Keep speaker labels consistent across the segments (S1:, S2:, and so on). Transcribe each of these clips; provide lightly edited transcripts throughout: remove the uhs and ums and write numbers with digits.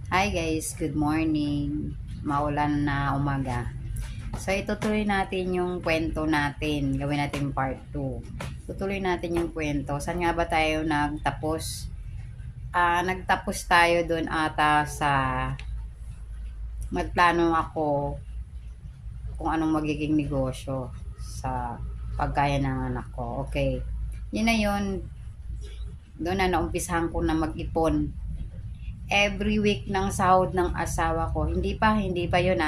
S1: Hi guys, good morning. Maulan na umaga. So itutuloy natin yung kwento natin. Gawin natin part 2. Tutuloy natin yung kwento. Saan nga ba tayo nagtapos? Nagtapos tayo doon ata sa magplano ako kung anong magiging negosyo sa pagkaya ng anak ko. Okay. Yun na yun. Doon na naumpisahan ko na mag-ipon every week ng sahod ng asawa ko. Hindi pa yun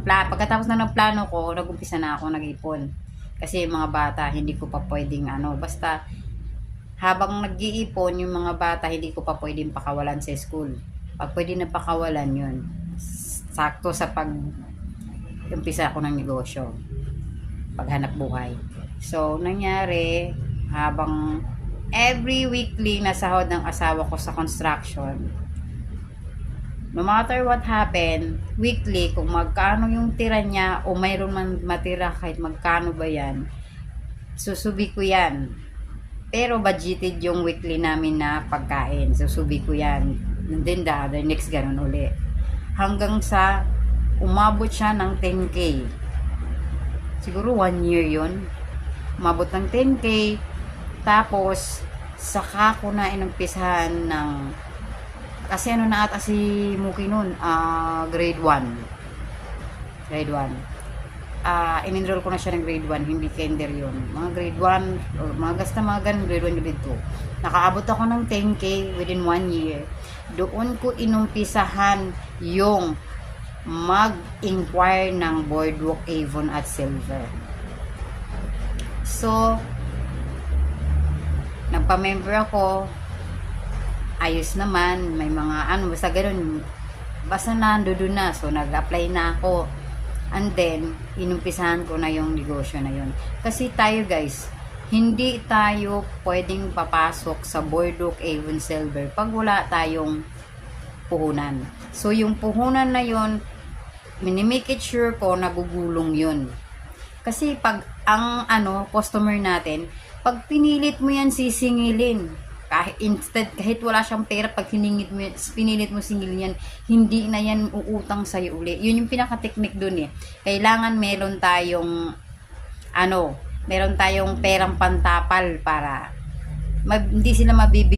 S1: pagkatapos na ng plano ko, nag-umpisa na ako nag-ipon. Kasi yung mga bata, hindi ko pa pwedeng basta habang nag-iipon yung mga bata, hindi ko pa pwedeng pakawalan sa school. Pag pwede na pakawalan yun, sakto sa umpisa ako ng negosyo, paghanap buhay. So, nangyari, habang every weekly na sahod ng asawa ko sa construction, no matter what happen, weekly, kung magkano yung tira niya o mayroon man matira kahit magkano ba yan, susubi ko yan. Pero budgeted yung weekly namin na pagkain. Susubi ko yan. And then the other next ganun uli. Hanggang sa umabot siya ng 10K. Siguro 1 year yun. Umabot ng 10K. Tapos, saka ko na inumpisahan ng kasi na ata si Muki nun, grade 1. Grade 1. In-enroll ko na siya ng grade 1, hindi kinder yun. Mga grade 1, mga ganun, grade 1, grade 2. Nakaabot ako ng 10K within 1 year. Doon ko inumpisahan yung mag-inquire ng Boardwalk, Avon at Silver. So, nagpa-member ako, ayos naman, may mga basta ganun, basta nandoon na, so nag-apply na ako, and then inumpisahan ko na yung negosyo na yun. Kasi tayo guys, hindi tayo pwedeng papasok sa Boardwalk, Avon, Silver pag wala tayong puhunan. So yung puhunan na yun, minimake it sure ko nagugulong yun. Kasi pag ang customer natin, pag pinilit mo yan sisingilin, kahit wala siyang pera, pag pinilit mo singilin yan, hindi na yan uutang sa'yo uli. Yun yung pinaka-technique dun eh. Kailangan meron tayong perang pantapal para hindi sila mabibigyan